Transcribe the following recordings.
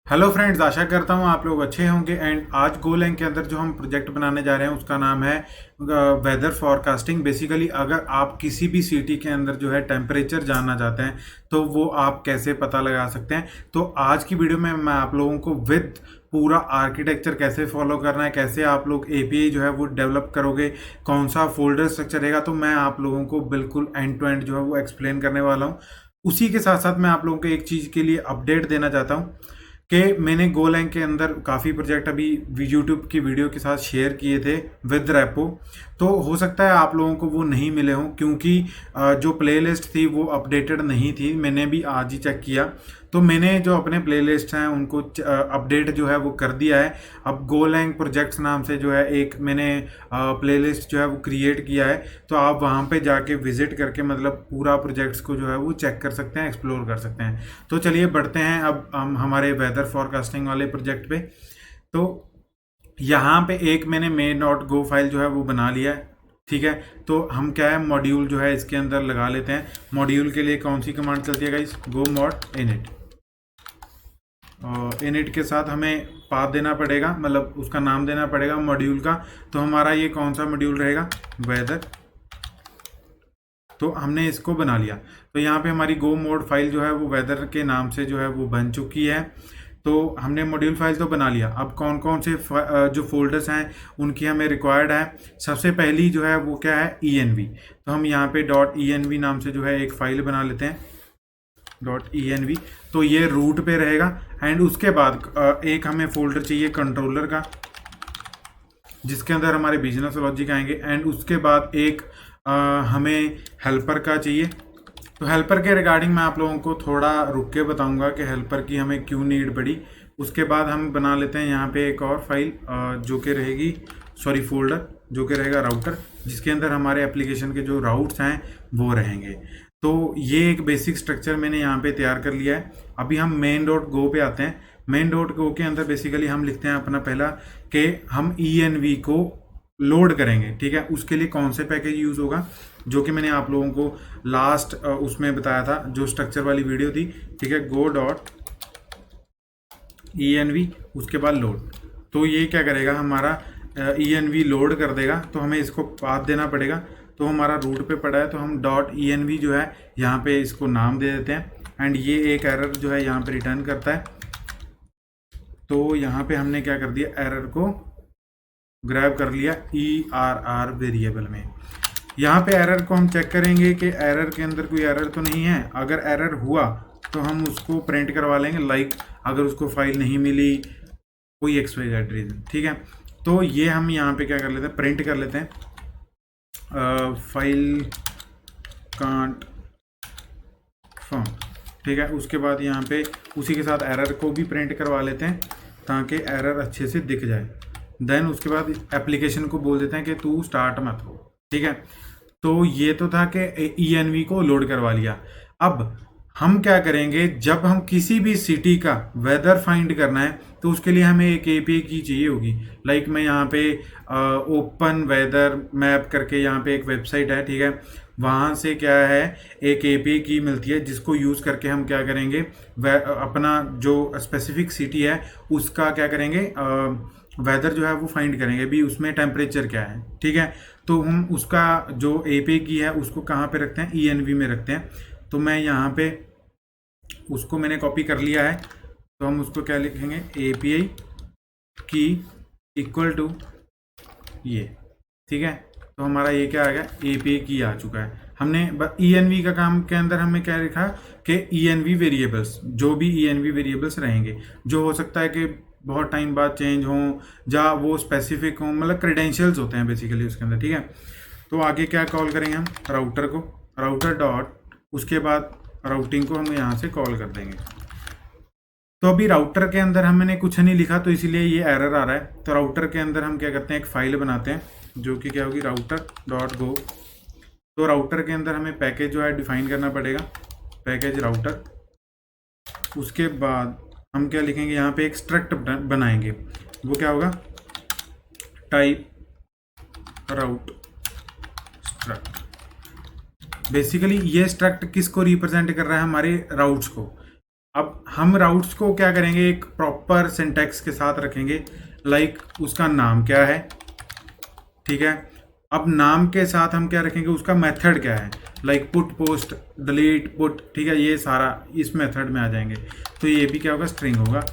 Hello friends, आशा करता हूँ आप लोग अच्छे होंगे। एंड आज गोलैंग के अंदर जो हम प्रोजेक्ट बनाने जा रहे हैं उसका नाम है वेदर फॉरकास्टिंग। बेसिकली अगर आप किसी भी सिटी के अंदर जो है टेम्परेचर जानना चाहते हैं तो वो आप कैसे पता लगा सकते हैं। तो आज की वीडियो में मैं आप लोगों को विद पूरा आर्किटेक्चर कैसे फॉलो करना है, कैसे आप लोग एपीआई जो है वो डेवलप करोगे, कौन सा फोल्डर स्ट्रक्चर रहेगा, तो मैं आप लोगों को बिल्कुल एंड टू एंड जो है वो एक्सप्लेन करने वाला हूँ। उसी के साथ साथ मैं आप लोगों को एक चीज़ के लिए अपडेट देना चाहता हूँ कि मैंने गोलैंग के अंदर काफ़ी प्रोजेक्ट अभी यूट्यूब की वीडियो के साथ शेयर किए थे विद रैपो। तो हो सकता है आप लोगों को वो नहीं मिले हों, क्योंकि जो प्लेलिस्ट थी वो अपडेटेड नहीं थी। मैंने भी आज ही चेक किया, तो मैंने जो अपने प्लेलिस्ट हैं उनको अपडेट जो है वो कर दिया है। अब गोलैंग प्रोजेक्ट्स नाम से जो है एक मैंने प्लेलिस्ट जो है वो क्रिएट किया है। तो आप वहाँ पे जाके विजिट करके मतलब पूरा प्रोजेक्ट्स को जो है वो चेक कर सकते हैं, एक्सप्लोर कर सकते हैं। तो चलिए बढ़ते हैं अब हम हमारे वेदर फॉरकास्टिंग वाले प्रोजेक्ट पे। तो यहाँ पे एक मैंने मे डॉट गो फाइल जो है वो बना लिया है, ठीक है। तो हम क्या है, मॉड्यूल जो है इसके अंदर लगा लेते हैं। मॉड्यूल के लिए कौन सी कमांड चलती है गाइस? गो मॉड इनिट। और इनिट के साथ हमें पाथ देना पड़ेगा, मतलब उसका नाम देना पड़ेगा मॉड्यूल का। तो हमारा ये कौन सा मॉड्यूल रहेगा? वेदर। तो हमने इसको बना लिया। तो यहाँ पे हमारी गो मोड फाइल जो है वो वेदर के नाम से जो है वो बन चुकी है। तो हमने मॉड्यूल फाइल तो बना लिया। अब कौन कौन से जो फोल्डर्स हैं उनकी हमें रिक्वायर्ड है। सबसे पहली जो है वो क्या है? ENV। तो हम यहाँ पे .env नाम से जो है एक फाइल बना लेते हैं, .env। तो ये रूट पे रहेगा। एंड उसके बाद एक हमें फोल्डर चाहिए कंट्रोलर का, जिसके अंदर हमारे बिजनेस लॉजिक आएंगे। एंड उसके बाद एक हमें हेल्पर का चाहिए। तो हेल्पर के रिगार्डिंग मैं आप लोगों को थोड़ा रुक के बताऊंगा कि हेल्पर की हमें क्यों नीड पड़ी। उसके बाद हम बना लेते हैं यहाँ पे एक और फाइल जो कि रहेगी, सॉरी फोल्डर, जो कि रहेगा राउटर, जिसके अंदर हमारे एप्लीकेशन के जो राउट्स हैं वो रहेंगे। तो ये एक बेसिक स्ट्रक्चर मैंने यहाँ पे तैयार कर लिया है। अभी हम मेन डॉट गो पे आते हैं। मेन डॉट गो के अंदर बेसिकली हम लिखते हैं अपना पहला कि हम ENV को लोड करेंगे, ठीक है। उसके लिए कौन से पैकेज यूज़ होगा, जो कि मैंने आप लोगों को लास्ट उसमें बताया था, जो स्ट्रक्चर वाली वीडियो थी, ठीक है। गो डॉट ENV, उसके बाद लोड। तो ये क्या करेगा, हमारा ENV लोड कर देगा। तो हमें इसको पाथ देना पड़ेगा। तो हमारा रूट पे पड़ा है, तो हम .env जो है यहाँ पे इसको नाम दे देते हैं। एंड ये एक एरर जो है यहाँ पे रिटर्न करता है। तो यहाँ पे हमने क्या कर दिया, एरर को ग्रैब कर लिया ERR वेरिएबल में। यहाँ पे एरर को हम चेक करेंगे कि एरर के अंदर कोई एरर तो नहीं है। अगर एरर हुआ तो हम उसको प्रिंट करवा लेंगे, लाइक अगर उसको फाइल नहीं मिली, कोई XYZ रीजन, ठीक है। तो ये हम यहाँ पे क्या कर लेते हैं, प्रिंट कर लेते हैं फाइल कांट फॉर्म, ठीक है। उसके बाद यहाँ पे उसी के साथ एरर को भी प्रिंट करवा लेते हैं ताकि एरर अच्छे से दिख जाए। देन उसके बाद एप्लीकेशन को बोल देते हैं कि तू स्टार्ट मत हो, ठीक है। तो ये तो था कि ENV को लोड करवा लिया। अब हम क्या करेंगे, जब हम किसी भी सिटी का वेदर फाइंड करना है तो उसके लिए हमें एक API की चाहिए होगी। लाइक मैं यहाँ पे ओपन वेदर मैप करके यहाँ पे एक वेबसाइट है, ठीक है। वहाँ से क्या है, एक API की मिलती है, जिसको यूज़ करके हम क्या करेंगे, अपना जो स्पेसिफिक सिटी है उसका क्या करेंगे, वेदर जो है वो फाइंड करेंगे भी, उसमें टेम्परेचर क्या है, ठीक है। तो हम उसका जो API की है उसको कहाँ पे रखते हैं, ENV में रखते हैं। तो मैं यहाँ पे उसको मैंने कॉपी कर लिया है। तो हम उसको क्या लिखेंगे, API की इक्वल टू ये, ठीक है। तो हमारा ये क्या आ गया, API की आ चुका है। हमने ENV का काम के अंदर हमें क्या लिखा कि ENV वेरिएबल्स, जो भी ENV वेरिएबल्स रहेंगे, जो हो सकता है कि बहुत टाइम बाद चेंज हों, या वो स्पेसिफिक हों, मतलब क्रेडेंशियल्स होते हैं बेसिकली उसके अंदर, ठीक है। तो आगे क्या कॉल करेंगे हम, राउटर को, राउटर डॉट, उसके बाद राउटिंग को हम यहाँ से कॉल कर देंगे। तो अभी राउटर के अंदर हमने कुछ नहीं लिखा, तो इसीलिए ये एरर आ रहा है। तो राउटर के अंदर हम क्या करते हैं, एक फाइल बनाते हैं जो कि क्या होगी, राउटर डॉट गो। तो राउटर के अंदर हमें पैकेज जो है डिफाइन करना पड़ेगा, पैकेज राउटर। उसके बाद हम क्या लिखेंगे, यहाँ पे एक स्ट्रक्ट बनाएंगे, वो क्या होगा, टाइप राउट स्ट्रक्ट। बेसिकली ये स्ट्रक्ट किसको रिप्रेजेंट कर रहा है, हमारे राउट्स को। अब हम राउट्स को क्या करेंगे, एक प्रॉपर सिंटैक्स के साथ रखेंगे, लाइक उसका नाम क्या है, ठीक है। अब नाम के साथ हम क्या रखेंगे, उसका मेथड क्या है, like put, post, delete, put, ठीक है, ये सारा इस मेथड में आ जाएंगे। तो ये भी क्या होगा, स्ट्रिंग होगा।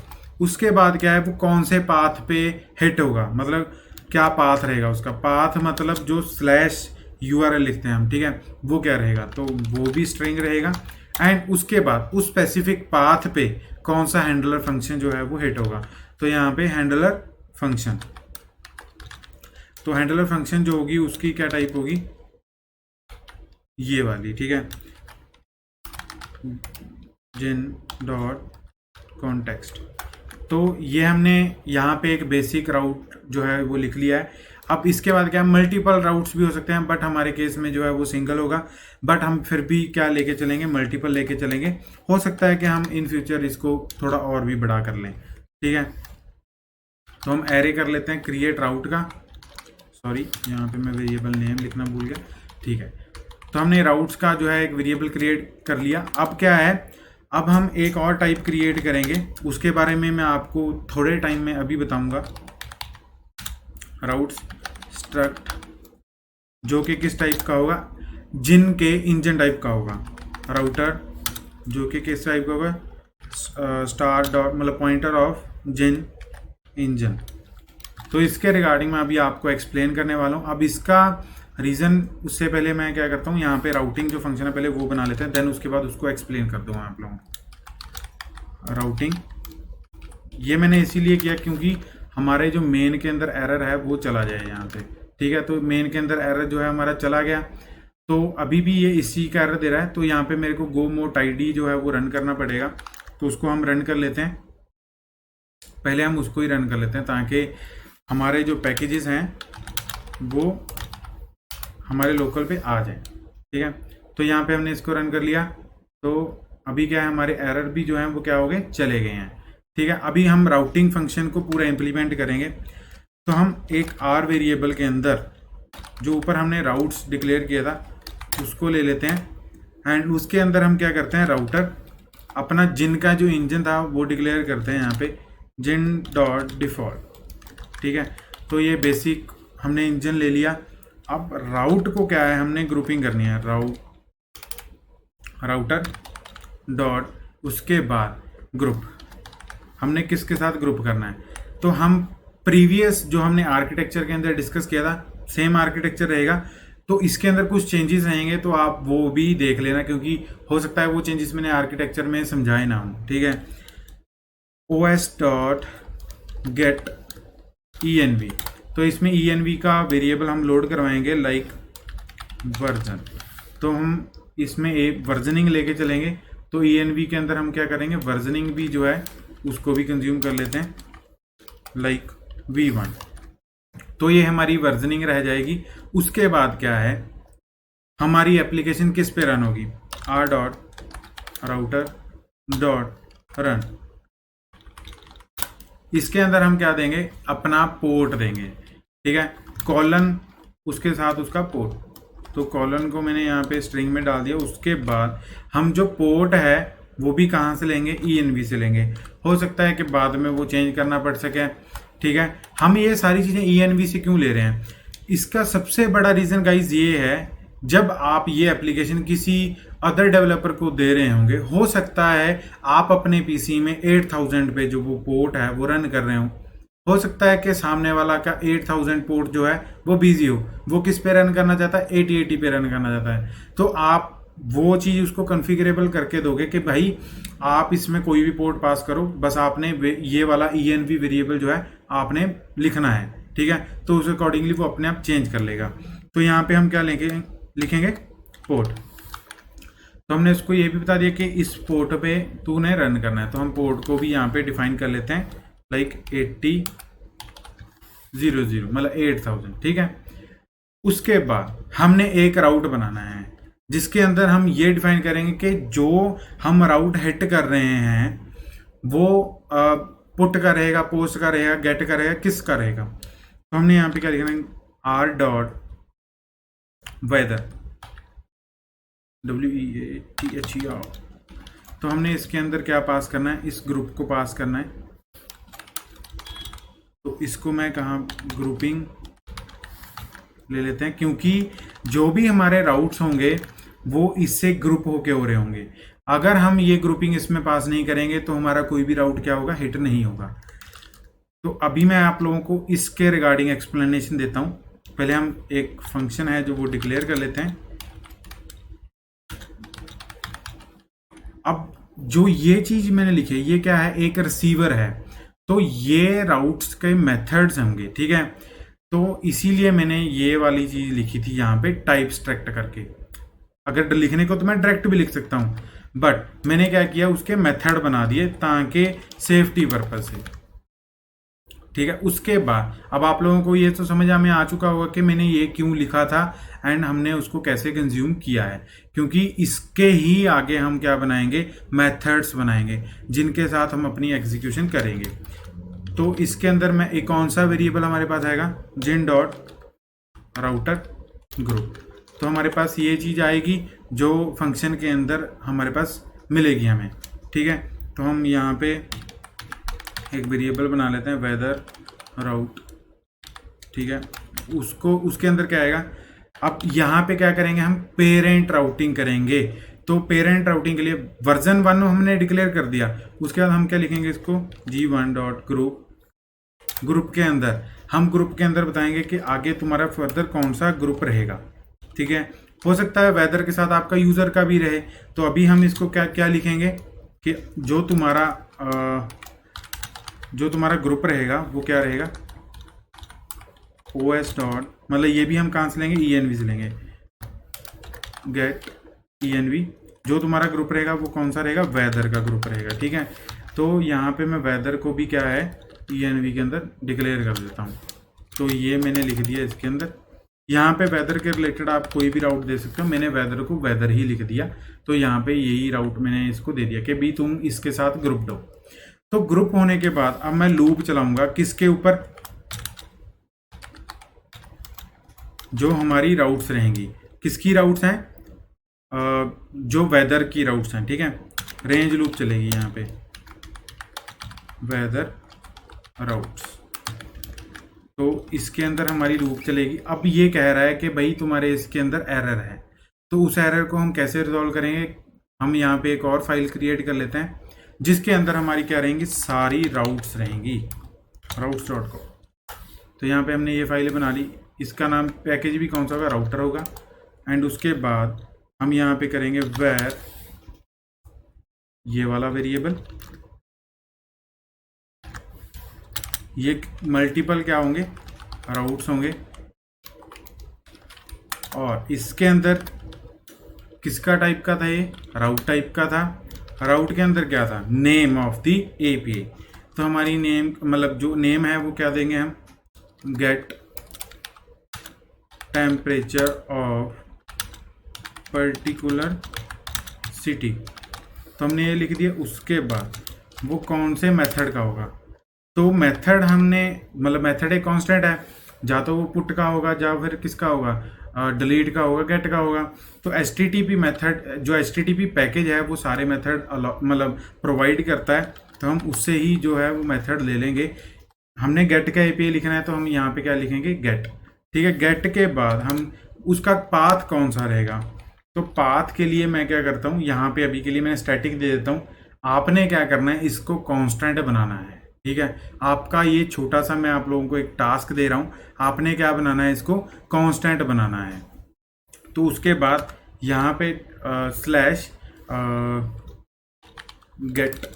उसके बाद क्या है, वो कौन से पाथ पे हिट होगा, मतलब क्या पाथ रहेगा उसका, पाथ मतलब जो स्लैश URL लिखते हैं हम, ठीक है, वो क्या रहेगा, तो वो भी स्ट्रिंग रहेगा। एंड उसके बाद उस स्पेसिफिक पाथ पे कौन सा हैंडलर फंक्शन जो है वो हिट होगा, तो यहाँ पे हैंडलर फंक्शन, तो हैंडलर फंक्शन जो होगी उसकी क्या टाइप होगी, ये वाली, ठीक है, जिन डॉट कॉन्टेक्स्ट। तो ये हमने यहाँ पे एक बेसिक राउट जो है वो लिख लिया है। अब इसके बाद क्या, मल्टीपल राउट्स भी हो सकते हैं, बट हमारे केस में जो है वो सिंगल होगा, बट हम फिर भी क्या लेके चलेंगे, मल्टीपल लेके चलेंगे। हो सकता है कि हम इन फ्यूचर इसको थोड़ा और भी बड़ा कर लें, ठीक है। तो हम एरे कर लेते हैं क्रिएट राउट का, सॉरी यहाँ पे मैं वेरिएबल नेम लिखना भूल गया, ठीक है। तो हमने राउट्स का जो है एक वेरिएबल क्रिएट कर लिया। अब क्या है, अब हम एक और टाइप क्रिएट करेंगे, उसके बारे में मैं आपको थोड़े टाइम में अभी बताऊंगा। राउट्स स्ट्रक्ट जो कि किस टाइप का होगा, जिन के इंजन टाइप का होगा। राउटर जो कि किस टाइप का होगा, स्टार डॉट मतलब पॉइंटर ऑफ जिन इंजन। तो इसके रिगार्डिंग मैं अभी आपको एक्सप्लेन करने वाला हूँ। अब इसका रीज़न, उससे पहले मैं क्या करता हूँ, यहाँ पे राउटिंग जो फंक्शन है पहले वो बना लेते हैं, देन उसके बाद उसको एक्सप्लेन कर दूँगा आप लोगों को। राउटिंग ये मैंने इसीलिए किया क्योंकि हमारे जो मेन के अंदर एरर है वो चला जाए यहाँ पे, ठीक है। तो मेन के अंदर एरर जो है हमारा चला गया, तो अभी भी ये इसी का एरर दे रहा है। तो यहाँ पे मेरे को गो मोट ID जो है वो रन करना पड़ेगा, तो उसको हम रन कर लेते हैं। पहले हम उसको ही रन कर लेते हैं ताकि हमारे जो पैकेजेस हैं वो हमारे लोकल पे आ जाए, ठीक है। तो यहाँ पे हमने इसको रन कर लिया, तो अभी क्या है, हमारे एरर भी जो है वो क्या हो गए, चले गए हैं, ठीक है। अभी हम राउटिंग फंक्शन को पूरा इम्प्लीमेंट करेंगे। तो हम एक R वेरिएबल के अंदर जो ऊपर हमने राउट्स डिक्लेयर किया था उसको ले लेते हैं, एंड उसके अंदर हम क्या करते हैं, राउटर अपना जिन का जो इंजन था वो डिक्लेयर करते हैं यहाँ पे, जिन डॉट डिफॉल्ट, ठीक है। तो ये बेसिक हमने इंजन ले लिया। अब राउट को क्या है, हमने ग्रुपिंग करनी है, राउटर डॉट उसके बाद ग्रुप, हमने किसके साथ ग्रुप करना है। तो हम प्रीवियस जो हमने आर्किटेक्चर के अंदर डिस्कस किया था सेम आर्किटेक्चर रहेगा, तो इसके अंदर कुछ चेंजेस रहेंगे, तो आप वो भी देख लेना, क्योंकि हो सकता है वो चेंजेस मैंने आर्किटेक्चर में समझाए ना हो, ठीक है। os डॉट गेट env, तो इसमें env का वेरिएबल हम लोड करवाएंगे, लाइक वर्जन। तो हम इसमें एक वर्जनिंग लेके चलेंगे, तो env के अंदर हम क्या करेंगे, वर्जनिंग भी जो है उसको भी कंज्यूम कर लेते हैं, लाइक v1। तो ये हमारी वर्जनिंग रह जाएगी। उसके बाद क्या है, हमारी एप्लीकेशन किस पे रन होगी, r dot router dot run. इसके अंदर हम क्या देंगे, अपना पोर्ट देंगे, ठीक है, कॉलन उसके साथ उसका पोर्ट। तो कॉलन को मैंने यहाँ पे स्ट्रिंग में डाल दिया। उसके बाद हम जो पोर्ट है वो भी कहाँ से लेंगे, env से लेंगे। हो सकता है कि बाद में वो चेंज करना पड़ सके, ठीक है। हम ये सारी चीज़ें env से क्यों ले रहे हैं, इसका सबसे बड़ा रीज़न गाइज ये है, जब आप ये एप्लीकेशन किसी अदर डेवलपर को दे रहे होंगे, हो सकता है आप अपने पीसी में 8000 पे जो वो पोर्ट है वो रन कर रहे हो सकता है कि सामने वाला का 8000 पोर्ट जो है वो बिजी हो, वो किस पे रन करना चाहता है, 8080 पे रन करना चाहता है। तो आप वो चीज़ उसको कॉन्फ़िगरेबल करके दोगे कि भाई आप इसमें कोई भी पोर्ट पास करो, बस आपने ये वाला env वेरिएबल जो है आपने लिखना है, ठीक है। तो उस अकॉर्डिंगली वो अपने आप चेंज कर लेगा। तो यहाँ पे हम क्या लिखेंगे पोर्ट। तो हमने उसको ये भी बता दिया कि इस पोर्ट पे तूने रन करना है, तो हम पोर्ट को भी यहाँ पे डिफाइन कर लेते हैं, लाइक 8000 मतलब 8000, ठीक है। उसके बाद हमने एक राउट बनाना है जिसके अंदर हम ये डिफाइन करेंगे कि जो हम राउट हिट कर रहे हैं वो पुट का रहेगा, पोस्ट का रहेगा, गेट का रहेगा, किस का रहेगा। तो हमने यहाँ पे क्या लिखना है, r डॉट वेदर, WEATHER, तो हमने इसके अंदर क्या पास करना है, इस ग्रुप को पास करना है। तो इसको मैं कहाँ ग्रुपिंग ले लेते हैं, क्योंकि जो भी हमारे राउट्स होंगे वो इससे ग्रुप होके हो रहे होंगे। अगर हम ये ग्रुपिंग इसमें पास नहीं करेंगे तो हमारा कोई भी राउट क्या होगा, हिट नहीं होगा। तो अभी मैं आप लोगों को इसके रिगार्डिंग एक्सप्लेनेशन देता हूँ। पहले हम एक फंक्शन है जो वो डिक्लेयर कर लेते हैं। अब जो ये चीज मैंने लिखी है ये क्या है, एक रिसीवर है, तो ये राउट्स के मेथड्स होंगे, ठीक है। तो इसीलिए मैंने ये वाली चीज लिखी थी यहाँ पे टाइप स्ट्रक्ट करके। अगर लिखने को तो मैं डायरेक्ट भी लिख सकता हूँ, बट मैंने क्या किया, उसके मेथड बना दिए ताकि सेफ्टी पर्पज से, ठीक है। उसके बाद अब आप लोगों को ये तो समझ में आ चुका होगा कि मैंने ये क्यों लिखा था एंड हमने उसको कैसे कंज्यूम किया है, क्योंकि इसके ही आगे हम क्या बनाएंगे, मेथड्स बनाएंगे जिनके साथ हम अपनी एग्जीक्यूशन करेंगे। तो इसके अंदर में एक कौन सा वेरिएबल हमारे पास आएगा, जिन डॉट राउटर ग्रुप। तो हमारे पास ये चीज़ आएगी जो फंक्शन के अंदर हमारे पास मिलेगी हमें, ठीक है। तो हम यहाँ पे एक वेरिएबल बना लेते हैं वेदर राउट, ठीक है। उसको उसके अंदर क्या आएगा, अब यहाँ पे क्या करेंगे, हम पेरेंट राउटिंग करेंगे। तो पेरेंट राउटिंग के लिए वर्जन 1 हमने डिक्लेयर कर दिया। उसके बाद हम क्या लिखेंगे, इसको g1 डॉट ग्रुप, ग्रुप के अंदर हम ग्रुप के अंदर बताएंगे कि आगे तुम्हारा फर्दर कौन सा ग्रुप रहेगा, ठीक है। हो सकता है वेदर के साथ आपका यूजर का भी रहे। तो अभी हम इसको क्या क्या लिखेंगे कि जो तुम्हारा ग्रुप रहेगा वो क्या रहेगा, os डॉट, मतलब ये भी हम कहाँ से लेंगे, env से लेंगे, गेट env। जो तुम्हारा ग्रुप रहेगा वो कौन सा रहेगा, वेदर का ग्रुप रहेगा, ठीक है। तो यहाँ पे मैं वेदर को भी क्या है, env के अंदर डिक्लेयर कर देता हूँ। तो ये मैंने लिख दिया इसके अंदर। यहाँ पे वेदर के रिलेटेड आप कोई भी राउट दे सकते हो, मैंने वेदर को वेदर ही लिख दिया। तो यहाँ पे यही राउट मैंने इसको दे दिया कि भी तुम इसके साथ ग्रुप दो। तो ग्रुप होने के बाद अब मैं लूप चलाऊंगा किसके ऊपर, जो हमारी राउट्स रहेंगी। किसकी राउट्स हैं, जो वेदर की राउट्स हैं, ठीक है। रेंज लूप चलेगी यहाँ पे, वेदर राउट्स। तो इसके अंदर हमारी लूप चलेगी। अब ये कह रहा है कि भाई तुम्हारे इसके अंदर एरर है, तो उस एरर को हम कैसे रिजॉल्व करेंगे। हम यहाँ पे एक और फाइल क्रिएट कर लेते हैं जिसके अंदर हमारी क्या रहेंगी, सारी राउट्स रहेंगी, routes.com। तो यहाँ पे हमने ये फाइल बना ली। इसका नाम पैकेज भी कौन सा होगा, राउटर होगा। एंड उसके बाद हम यहाँ पे करेंगे वेर, ये वाला वेरिएबल, ये मल्टीपल क्या होंगे, राउट्स होंगे। और इसके अंदर किसका टाइप का था, ये राउट टाइप का था। राउट के अंदर क्या था, नेम ऑफ द एपीआई। तो हमारी नेम, मतलब जो नेम है वो क्या देंगे हम, get temperature of particular city. तो हमने ये लिख दिया। उसके बाद वो कौन से मेथड का होगा, तो मेथड हमने, मतलब मेथड एक कांस्टेंट है, जा तो वो पुट का होगा या फिर किसका होगा, डिलीट का होगा, गेट का होगा। तो HTTP मेथड, जो HTTP पैकेज है वो सारे मेथड मतलब प्रोवाइड करता है। तो हम उससे ही जो है वो मेथड ले लेंगे। हमने गेट का API लिखना है तो हम यहाँ पे क्या लिखेंगे, गेट, ठीक है। गेट के बाद हम उसका पाथ कौन सा रहेगा, तो पाथ के लिए मैं क्या करता हूँ, यहाँ पे अभी के लिए मैं स्टैटिक दे देता हूँ। आपने क्या करना है, इसको कांस्टेंट बनाना है, ठीक है। आपका ये छोटा सा मैं आप लोगों को एक टास्क दे रहा हूँ, आपने क्या बनाना है, इसको कांस्टेंट बनाना है। तो उसके बाद यहाँ पे स्लैश गेट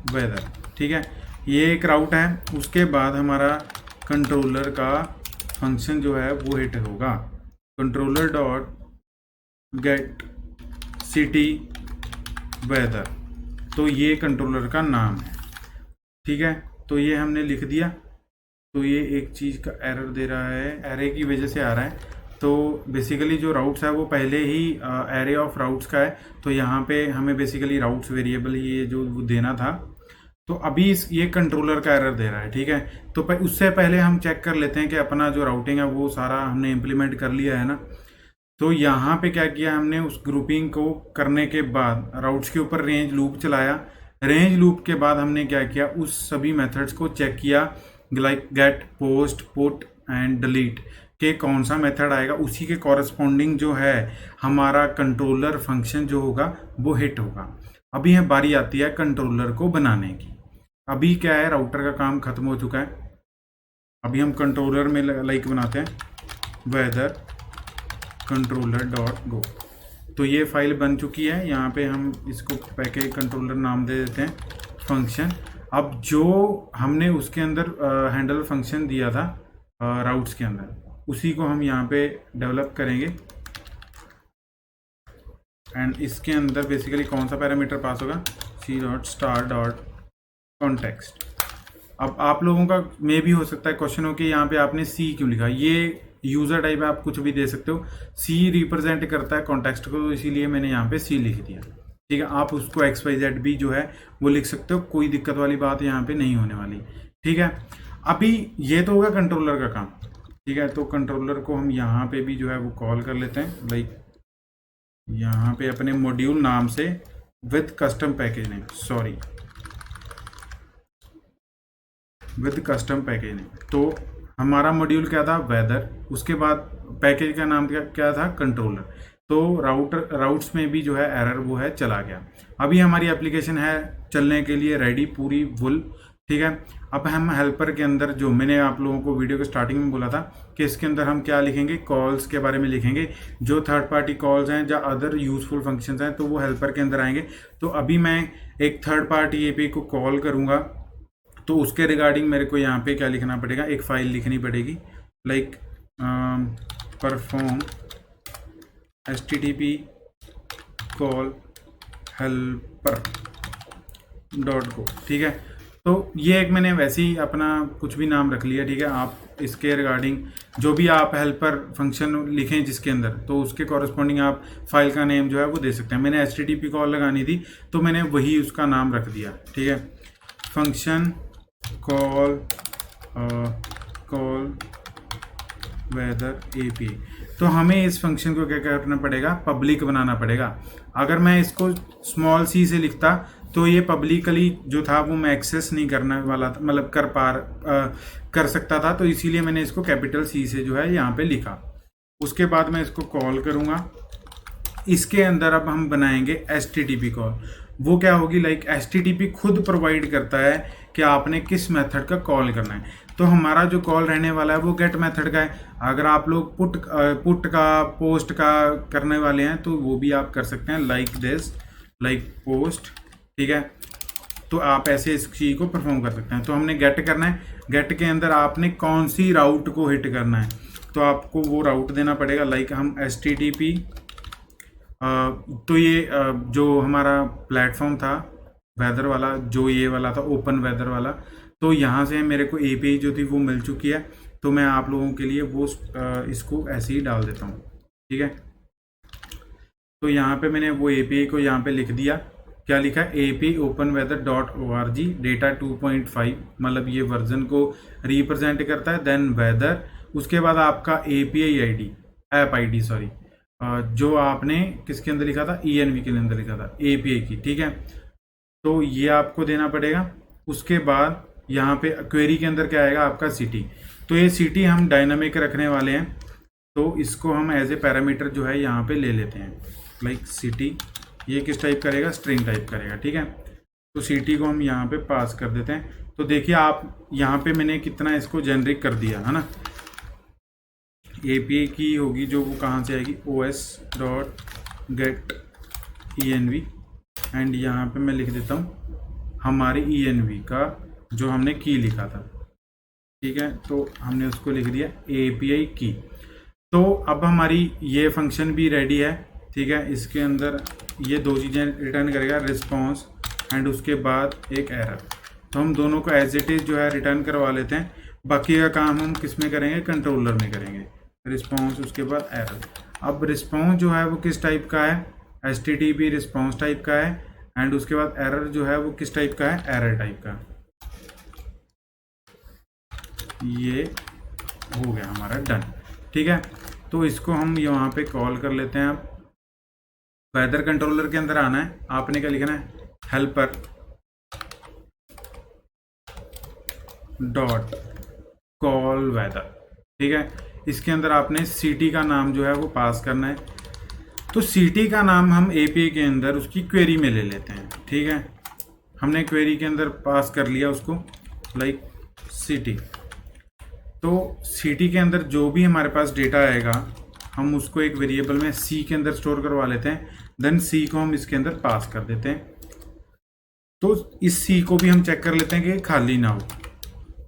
वेदर, ठीक है। ये एक राउट है। उसके बाद हमारा कंट्रोलर का फंक्शन जो है वो हिट होगा, controller dot get city weather. तो ये कंट्रोलर का नाम है, ठीक है। तो ये हमने लिख दिया। तो ये एक चीज़ का एरर दे रहा है, एरे की वजह से आ रहा है। तो बेसिकली जो राउट्स है वो पहले ही एरे ऑफ राउट्स का है। तो यहाँ पे हमें बेसिकली राउट्स वेरिएबल ही जो वो देना था। तो अभी ये कंट्रोलर का एरर दे रहा है, ठीक है। तो उससे पहले हम चेक कर लेते हैं कि अपना जो राउटिंग है वो सारा हमने इम्प्लीमेंट कर लिया है ना। तो यहाँ पे क्या किया हमने, उस ग्रुपिंग को करने के बाद राउट्स के ऊपर रेंज लूप चलाया। रेंज लूप के बाद हमने क्या किया, उस सभी मेथड्स को चेक किया, like get, post, put and delete के कौन सा मेथड आएगा, उसी के कॉरस्पॉन्डिंग जो है हमारा कंट्रोलर फंक्शन जो होगा वो हिट होगा। अभी है बारी आती है कंट्रोलर को बनाने की। अभी क्या है, राउटर का काम खत्म हो चुका है। अभी हम कंट्रोलर में लाइक बनाते हैं वेदर कंट्रोलर डॉट गो। तो ये फाइल बन चुकी है। यहाँ पे हम इसको पैकेज कंट्रोलर नाम दे देते हैं फंक्शन। अब जो हमने उसके अंदर हैंडल फंक्शन दिया था राउट्स के अंदर, उसी को हम यहाँ पे डेवलप करेंगे। एंड इसके अंदर बेसिकली कौन सा पैरामीटर पास होगा, C dot star dot context. अब आप लोगों का मे भी हो सकता है क्वेश्चन हो कि यहाँ पे आपने सी क्यों लिखा। ये यूज़र टाइप है, आप कुछ भी दे सकते हो। सी रिप्रेजेंट करता है कॉन्टेक्स्ट को, तो इसीलिए मैंने यहाँ पे सी लिख दिया। ठीक है, आप उसको XYZ भी जो है वो लिख सकते हो, कोई दिक्कत वाली बात यहाँ पे नहीं होने वाली। ठीक है, अभी ये तो होगा कंट्रोलर का काम। ठीक है, तो कंट्रोलर को हम यहाँ पे भी जो है वो कॉल कर लेते हैं, लाइक यहाँ पे अपने मॉड्यूल नाम से with custom package name, sorry with custom package name. तो हमारा मॉड्यूल क्या था, वेदर, उसके बाद पैकेज का नाम क्या था, कंट्रोलर। तो राउट्स में भी जो है एरर वो है चला गया। अभी हमारी एप्लीकेशन है चलने के लिए रेडी, पूरी फुल। ठीक है, अब हम हेल्पर के अंदर, जो मैंने आप लोगों को वीडियो के स्टार्टिंग में बोला था कि इसके अंदर हम क्या लिखेंगे, कॉल्स के बारे में लिखेंगे। जो थर्ड पार्टी कॉल्स हैं या अदर यूजफुल फंक्शंस हैं तो वो हेल्पर के अंदर आएंगे। तो अभी मैं एक थर्ड पार्टी एपीआई को कॉल करूँगा, तो उसके रिगार्डिंग मेरे को यहाँ पे क्या लिखना पड़ेगा, एक फाइल लिखनी पड़ेगी, like perform http call helper dot go. ठीक है, तो ये एक मैंने वैसे ही अपना कुछ भी नाम रख लिया। ठीक है, आप इसके रिगार्डिंग जो भी आप हेल्पर फंक्शन लिखें जिसके अंदर, तो उसके कॉरस्पॉन्डिंग आप फाइल का नेम जो है वो दे सकते हैं। मैंने http कॉल लगानी थी तो मैंने वही उसका नाम रख दिया। ठीक है, फंक्शन कॉल वेदर एपीआई। तो हमें इस फंक्शन को क्या करना पड़ेगा, पब्लिक बनाना पड़ेगा। अगर मैं इसको स्मॉल सी से लिखता तो ये पब्लिकली जो था वो मैं एक्सेस नहीं करने वाला था, मतलब कर सकता था। तो इसीलिए मैंने इसको कैपिटल सी से जो है यहाँ पे लिखा। उसके बाद मैं इसको कॉल करूँगा। इसके अंदर अब हम बनाएंगे HTTP कॉल। वो क्या होगी, लाइक HTTP खुद प्रोवाइड करता है कि आपने किस मेथड का कॉल करना है। तो हमारा जो कॉल रहने वाला है वो गेट मेथड का है। अगर आप लोग पुट का, पोस्ट का करने वाले हैं तो वो भी आप कर सकते हैं, लाइक दिस, लाइक पोस्ट। ठीक है, तो आप ऐसे इस चीज़ को परफॉर्म कर सकते हैं। तो हमने गेट करना है, गेट के अंदर आपने कौन सी राउट को हिट करना है तो आपको वो राउट देना पड़ेगा। लाइक हम HTTP, तो ये जो हमारा प्लेटफॉर्म था वेदर वाला, जो ये वाला था ओपन वेदर वाला, तो यहाँ से मेरे को एपीआई जो थी वो मिल चुकी है। तो मैं आप लोगों के लिए वो इसको ऐसे ही डाल देता हूँ। ठीक है, तो यहाँ पे मैंने वो एपीआई को यहाँ पे लिख दिया। क्या लिखा, API open weather dot ORG data 2.5, मतलब ये वर्जन को रिप्रेजेंट करता है। देन वेदर, उसके बाद आपका API ID, app ID sorry, जो आपने किसके अंदर लिखा था, ENV के अंदर लिखा था API की। ठीक है, तो ये आपको देना पड़ेगा। उसके बाद यहाँ पे क्वेरी के अंदर क्या आएगा, आपका सिटी। तो ये सिटी हम डायनामिक रखने वाले हैं, तो इसको हम एज ए पैरामीटर जो है यहाँ पे ले लेते हैं, लाइक सिटी। ये किस टाइप करेगा, स्ट्रिंग टाइप करेगा। ठीक है, तो सिटी को हम यहाँ पे पास कर देते हैं। तो देखिए आप यहाँ पे मैंने कितना इसको जेनरिक कर दिया है ना। API की होगी जो, वो कहाँ से आएगी, os.get env, एंड यहाँ पे मैं लिख देता हूँ हमारी env का जो हमने की लिखा था। ठीक है, तो हमने उसको लिख दिया API की। तो अब हमारी ये फंक्शन भी रेडी है। ठीक है, इसके अंदर ये दो चीज़ें रिटर्न करेगा, रिस्पॉन्स एंड उसके बाद एक एरर। तो हम दोनों को एज इट इज़ जो है रिटर्न करवा लेते हैं। बाकी का काम हम किस में करेंगे, कंट्रोलर में करेंगे। रिस्पॉन्स, उसके बाद एरर। अब रिस्पॉन्स जो है वो किस टाइप का है, HTTP रिस्पॉन्स टाइप का है। एंड उसके बाद एरर जो है वो किस टाइप का है, एरर टाइप का। ये हो गया हमारा डन। ठीक है, तो इसको हम यहाँ पे कॉल कर लेते हैं। अब वेदर कंट्रोलर के अंदर आना है, आपने क्या लिखना है, हेल्पर डॉट कॉल वेदर। ठीक है, इसके अंदर आपने सिटी का नाम जो है वो पास करना है। तो सिटी का नाम हम एपीआई के अंदर उसकी क्वेरी में ले लेते हैं। ठीक है, हमने क्वेरी के अंदर पास कर लिया उसको, लाइक सिटी। तो सिटी के अंदर जो भी हमारे पास डेटा आएगा हम उसको एक वेरिएबल में सी के अंदर स्टोर करवा लेते हैं। देन सी को हम इसके अंदर पास कर देते हैं। तो इस सी को भी हम चेक कर लेते हैं कि खाली ना हो,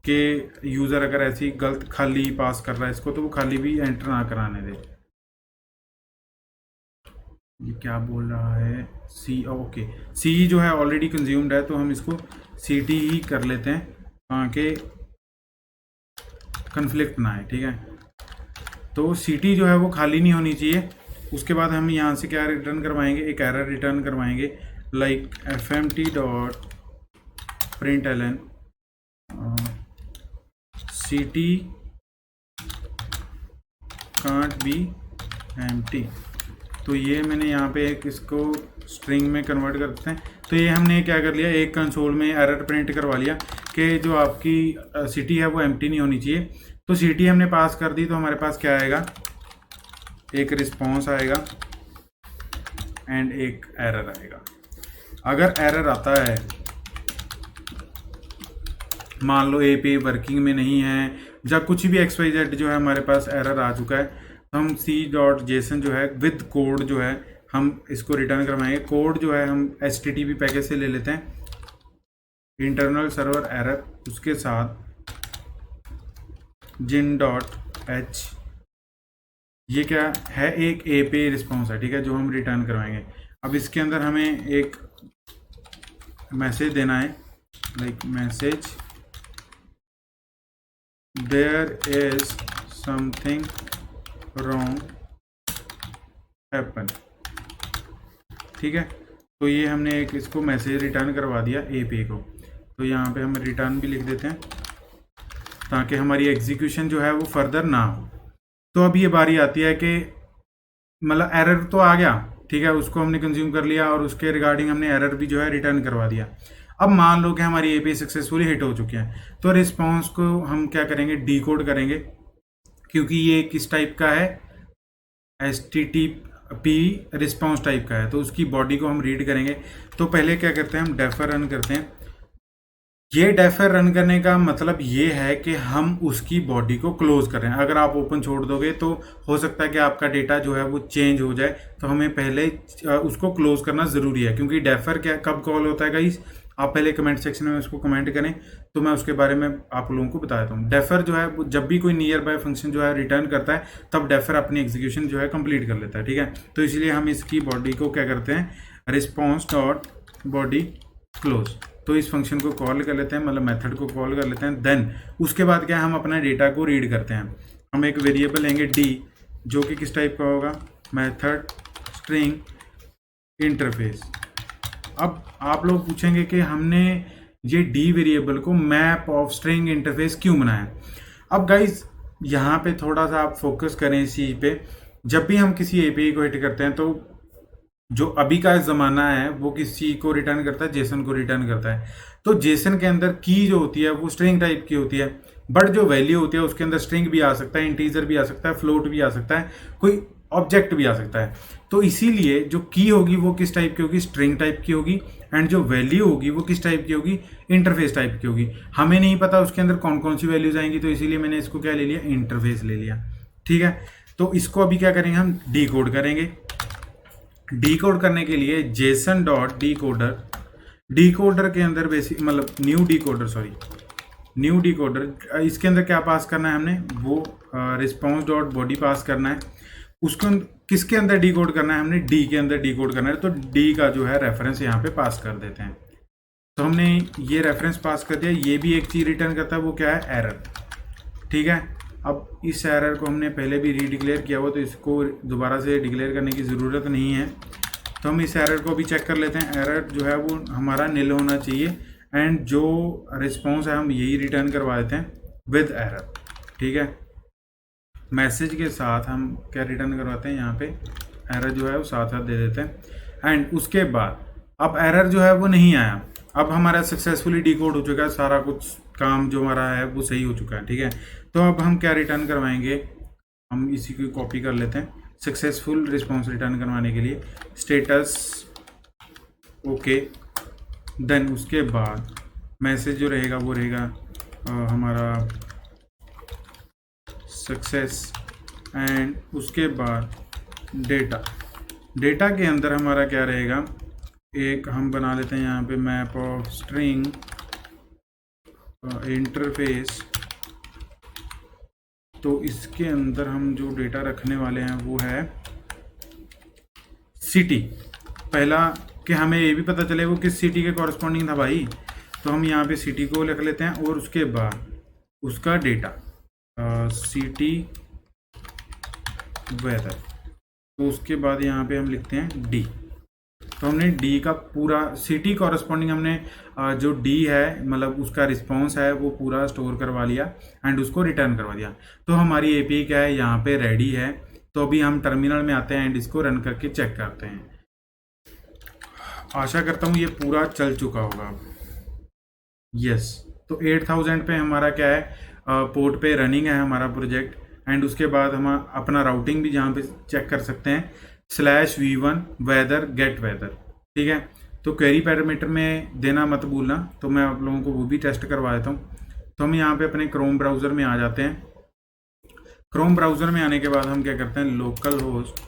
कि यूज़र अगर ऐसी गलत खाली पास कर रहा है इसको तो वो खाली भी एंटर ना कराने दे। ये क्या बोल रहा है, सी, ओके, सी जो है ऑलरेडी कंज्यूम्ड है तो हम इसको सी टी ही कर लेते हैं ताकि कन्फ्लिक्ट ना आए। ठीक है, तो सी टी जो है वो खाली नहीं होनी चाहिए। उसके बाद हम यहाँ से क्या रिटर्न करवाएंगे, एक एरर रिटर्न करवाएंगे, like fmt dot print L N city can't be empty. तो ये मैंने यहाँ पे एक इसको स्ट्रिंग में कन्वर्ट कर देते हैं। तो ये हमने क्या कर लिया, एक कंसोल में एरर प्रिंट करवा लिया कि जो आपकी सिटी है वो एम्प्टी नहीं होनी चाहिए। तो सिटी हमने पास कर दी, तो हमारे पास क्या आएगा, एक रिस्पॉन्स आएगा एंड एक एरर आएगा। अगर एरर आता है, मान लो एपीआई वर्किंग में नहीं है या कुछ भी XYZ जो है हमारे पास एरर आ चुका है, तो हम c.json जो है विद कोड जो है हम इसको रिटर्न करवाएंगे। कोड जो है हम HTTP पैकेज से ले लेते हैं, इंटरनल सर्वर एरर, उसके साथ gin.h। ये क्या है, एक एपीआई रिस्पॉन्स है। ठीक है, जो हम रिटर्न करवाएंगे। अब इसके अंदर हमें एक मैसेज देना है, like message there is something wrong happen. ठीक है, तो ये हमने एक इसको मैसेज रिटर्न करवा दिया एपीआई को। तो यहाँ पे हम रिटर्न भी लिख देते हैं ताकि हमारी एग्जीक्यूशन जो है वो फर्दर ना हो। तो अब ये बारी आती है कि मतलब एरर तो आ गया, ठीक है, उसको हमने कंज्यूम कर लिया और उसके रिगार्डिंग हमने एरर भी जो है रिटर्न करवा दिया। अब मान लो कि हमारी एपीआई सक्सेसफुली हिट हो चुकी है, तो रिस्पॉन्स को हम क्या करेंगे, डीकोड करेंगे, क्योंकि ये किस टाइप का है, HTTP रिस्पॉन्स टाइप का है, तो उसकी बॉडी को हम रीड करेंगे। तो पहले क्या करते हैं, हम डेफर रन करते हैं। ये डेफर रन करने का मतलब ये है कि हम उसकी बॉडी को क्लोज कर रहे हैं। अगर आप ओपन छोड़ दोगे तो हो सकता है कि आपका डेटा जो है वो चेंज हो जाए, तो हमें पहले उसको क्लोज करना ज़रूरी है। क्योंकि डेफर क्या कब कॉल होता है गाइस, आप पहले कमेंट सेक्शन में उसको कमेंट करें तो मैं उसके बारे में आप लोगों को बता देता हूँ। डेफर जो है जब भी कोई नियर बाय फंक्शन जो है रिटर्न करता है तब डेफर अपनी एग्जीक्यूशन जो है कंप्लीट कर लेता है। ठीक है, तो इसलिए हम इसकी बॉडी को क्या करते हैं, रिस्पॉन्स डॉट बॉडी क्लोज। तो इस फंक्शन को कॉल कर लेते हैं, मतलब मेथड को कॉल कर लेते हैं। देन उसके बाद क्या, हम अपना डेटा को रीड करते हैं। हम एक वेरिएबल लेंगे डी, जो कि किस टाइप का होगा, मेथड स्ट्रिंग इंटरफेस। अब आप लोग पूछेंगे कि हमने ये डी वेरिएबल को मैप ऑफ स्ट्रिंग इंटरफेस क्यों बनाया। अब गाइज यहाँ पे थोड़ा सा आप फोकस करें इस चीज़ पे। जब भी हम किसी एपीआई को हिट करते हैं तो जो अभी का ज़माना है वो किस चीज़ को रिटर्न करता है, जेसन को रिटर्न करता है। तो जेसन के अंदर की जो होती है वो स्ट्रिंग टाइप की होती है, बट जो वैल्यू होती है उसके अंदर स्ट्रिंग भी आ सकता है, इंटीजर भी आ सकता है, फ्लोट भी आ सकता है, कोई ऑब्जेक्ट भी आ सकता है। तो इसीलिए जो की होगी वो किस टाइप की होगी, स्ट्रिंग टाइप की होगी, एंड जो वैल्यू होगी वो किस टाइप की होगी, इंटरफेस टाइप की होगी। हमें नहीं पता उसके अंदर कौन कौन सी वैल्यूज आएंगी, तो इसीलिए मैंने इसको क्या ले लिया, इंटरफेस ले लिया। ठीक है, तो इसको अभी क्या करेंगे, हम डी कोड करेंगे। डीकोड करने के लिए जेसन डॉट डीकोडर, डीकोडर के अंदर बेसिक मतलब न्यू डीकोडर, इसके अंदर क्या पास करना है हमने, वो रिस्पॉन्स डॉट बॉडी पास करना है। उसको किसके अंदर डीकोड करना है, हमने डी के अंदर डीकोड करना है। तो डी का जो है रेफरेंस यहाँ पे पास कर देते हैं। तो हमने ये रेफरेंस पास कर दिया। ये भी एक चीज़ रिटर्न करता है, वो क्या है, एरर। ठीक है, अब इस एरर को हमने पहले भी रीडिक्लेयर किया हुआ, तो इसको दोबारा से डिक्लेयर करने की ज़रूरत नहीं है। तो हम इस एरर को भी चेक कर लेते हैं। एरर जो है वो हमारा नील होना चाहिए, एंड जो रिस्पॉन्स है हम यही रिटर्न करवा देते हैं विद एरर। ठीक है, मैसेज के साथ हम क्या रिटर्न करवाते हैं, यहाँ पे एरर जो है वो साथ साथ दे देते हैं। एंड उसके बाद अब एरर जो है वो नहीं आया, अब हमारा सक्सेसफुली डिकोड हो चुका है, सारा कुछ काम जो हमारा है वो सही हो चुका है, ठीक है। तो अब हम क्या रिटर्न करवाएंगे, हम इसी को कॉपी कर लेते हैं। सक्सेसफुल रिस्पॉन्स रिटर्न करवाने के लिए स्टेटस ओके, देन उसके बाद मैसेज जो रहेगा वो रहेगा हमारा सक्सेस, एंड उसके बाद डेटा के अंदर हमारा क्या रहेगा, एक हम बना लेते हैं यहाँ पे मैप ऑफ स्ट्रिंग इंटरफेस। तो इसके अंदर हम जो डेटा रखने वाले हैं वो है सिटी। पहला कि हमें ये भी पता चले वो किस सिटी के कॉरस्पॉन्डिंग था भाई, तो हम यहाँ पे सिटी को लिख लेते हैं और उसके बाद उसका डेटा सिटी वेदर। तो उसके बाद यहाँ पे हम लिखते हैं डी। तो हमने डी का पूरा सिटी कॉरस्पॉन्डिंग हमने जो डी है मतलब उसका रिस्पॉन्स है वो पूरा स्टोर करवा लिया एंड उसको रिटर्न करवा दिया। तो हमारी एपीआई क्या है, यहाँ पे रेडी है। तो अभी हम टर्मिनल में आते हैं एंड इसको रन करके चेक करते हैं। आशा करता हूँ ये पूरा चल चुका होगा। यस, तो 8000 पे हमारा क्या है, पोर्ट पे रनिंग है हमारा प्रोजेक्ट। एंड उसके बाद हम अपना राउटिंग भी जहाँ पे चेक कर सकते हैं /v1 वेदर गेट वेदर, ठीक है। तो क्वेरी पैरामीटर में देना मत भूलना, तो मैं आप लोगों को वो भी टेस्ट करवा देता हूँ। तो हम यहाँ पे अपने क्रोम ब्राउज़र में आ जाते हैं। क्रोम ब्राउज़र में आने के बाद हम क्या करते हैं, लोकल होस्ट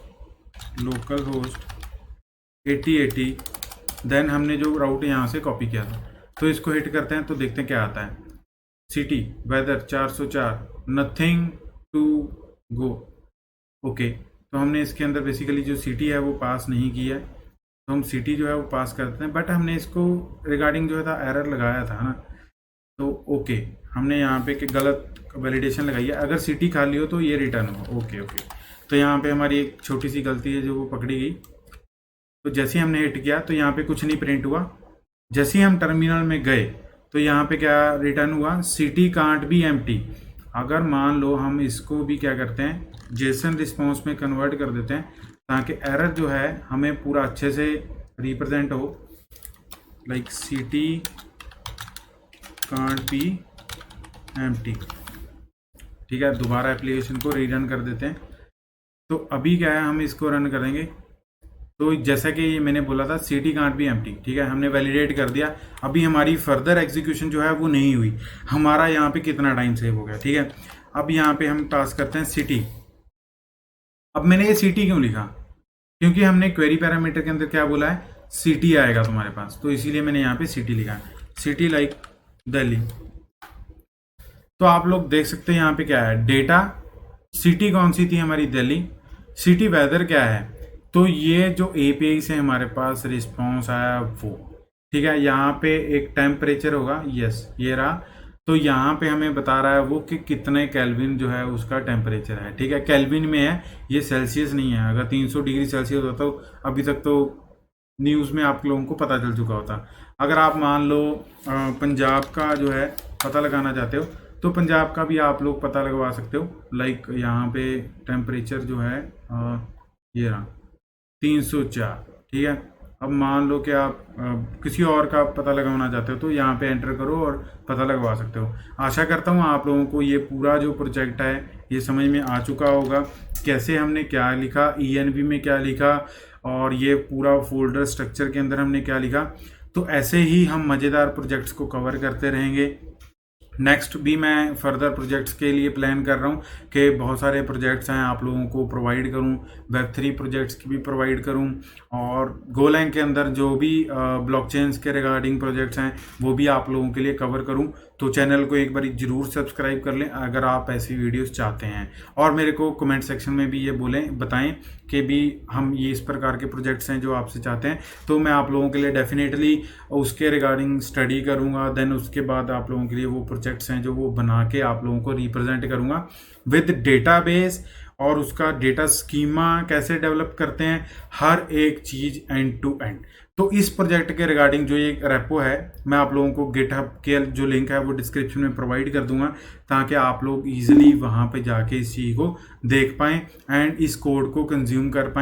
8080, देन हमने जो राउट यहाँ से कॉपी किया था तो इसको हिट करते हैं। तो देखते हैं क्या आता है, city weather 404 nothing to go. Okay, तो हमने इसके अंदर बेसिकली जो सिटी है वो पास नहीं की है, तो हम सिटी जो है वो पास करते हैं। बट हमने इसको रिगार्डिंग जो है था एरर लगाया था ना, तो ओके हमने यहाँ पे कि गलत वैलिडेशन लगाई है। अगर सिटी खाली हो तो ये रिटर्न हो। ओके, तो यहाँ पे हमारी एक छोटी सी गलती है जो वो पकड़ी गई। तो जैसे ही हमने हिट किया तो यहाँ पे कुछ नहीं प्रिंट हुआ। जैसे ही हम टर्मिनल में गए तो यहाँ पे क्या रिटर्न हुआ, सिटी कांट बी एम्प्टी। अगर मान लो हम इसको भी क्या करते हैं, जेसन रिस्पॉन्स में कन्वर्ट कर देते हैं ताकि एरर जो है हमें पूरा अच्छे से रिप्रेजेंट हो, like city can't be empty, ठीक है। दोबारा एप्लीकेशन को रीरन कर देते हैं। तो अभी क्या है, हम इसको रन करेंगे। तो जैसा कि मैंने बोला था सिटी कांट बी एम्प्टी, ठीक है, हमने वैलिडेट कर दिया। अभी हमारी फर्दर एग्जीक्यूशन जो है वो नहीं हुई। हमारा यहाँ पे कितना टाइम सेव हो गया, ठीक है। अब यहाँ पे हम पास करते हैं सिटी। अब मैंने ये सिटी क्यों लिखा, क्योंकि हमने क्वेरी पैरामीटर के अंदर क्या बोला है, सिटी आएगा तुम्हारे पास, तो इसीलिए मैंने यहाँ पे सिटी लिखा है, सिटी लाइक दिल्ली। तो आप लोग देख सकते हैं यहाँ पे क्या है, डेटा सिटी कौन सी थी हमारी, दिल्ली। सिटी वेदर क्या है, तो ये जो एपीआई से हमारे पास रिस्पॉन्स आया वो, ठीक है। यहाँ पे एक टेम्परेचर होगा, यस ये रहा। तो यहाँ पे हमें बता रहा है वो कि कितने केल्विन जो है उसका टेम्परेचर है, ठीक है। केल्विन में है, ये सेल्सियस नहीं है। अगर 300 डिग्री सेल्सियस होता तो अभी तक तो न्यूज़ में आप लोगों को पता चल चुका होता। अगर आप मान लो पंजाब का जो है पता लगाना चाहते हो तो पंजाब का भी आप लोग पता लगवा सकते हो। लाइक यहाँ पे टेम्परेचर जो है ये रहा 304, ठीक है। अब मान लो कि आप किसी और का पता लगाना चाहते हो तो यहाँ पे एंटर करो और पता लगवा सकते हो। आशा करता हूँ आप लोगों को ये पूरा जो प्रोजेक्ट है ये समझ में आ चुका होगा, कैसे हमने क्या लिखा, ENV में क्या लिखा और ये पूरा फोल्डर स्ट्रक्चर के अंदर हमने क्या लिखा। तो ऐसे ही हम मज़ेदार प्रोजेक्ट्स को कवर करते रहेंगे। नेक्स्ट भी मैं फर्दर प्रोजेक्ट्स के लिए प्लान कर रहा हूँ कि बहुत सारे प्रोजेक्ट्स हैं आप लोगों को प्रोवाइड करूँ, Web3 प्रोजेक्ट्स की भी प्रोवाइड करूँ, और गोलैंग के अंदर जो भी ब्लॉकचेन्स के रिगार्डिंग प्रोजेक्ट्स हैं वो भी आप लोगों के लिए कवर करूँ। तो चैनल को एक बार ज़रूर सब्सक्राइब कर लें अगर आप ऐसी वीडियोस चाहते हैं, और मेरे को कमेंट सेक्शन में भी ये बताएं कि भी हम ये इस प्रकार के प्रोजेक्ट्स हैं जो आपसे चाहते हैं, तो मैं आप लोगों के लिए डेफिनेटली उसके रिगार्डिंग स्टडी करूँगा। देन उसके बाद आप लोगों के लिए वो प्रोजेक्ट्स हैं जो वो बना के आप लोगों को रिप्रेजेंट करूँगा विद डेटाबेस और उसका डेटा स्कीमा कैसे डेवलप करते हैं, हर एक चीज़ एंड टू एंड। तो इस प्रोजेक्ट के रिगार्डिंग जो ये रेपो है, मैं आप लोगों को गिटहब के जो लिंक है वो डिस्क्रिप्शन में प्रोवाइड कर दूंगा, ताकि आप लोग इजीली वहाँ पे जाके इस चीज़ को देख पाएँ एंड इस कोड को कंज्यूम कर पाएँ।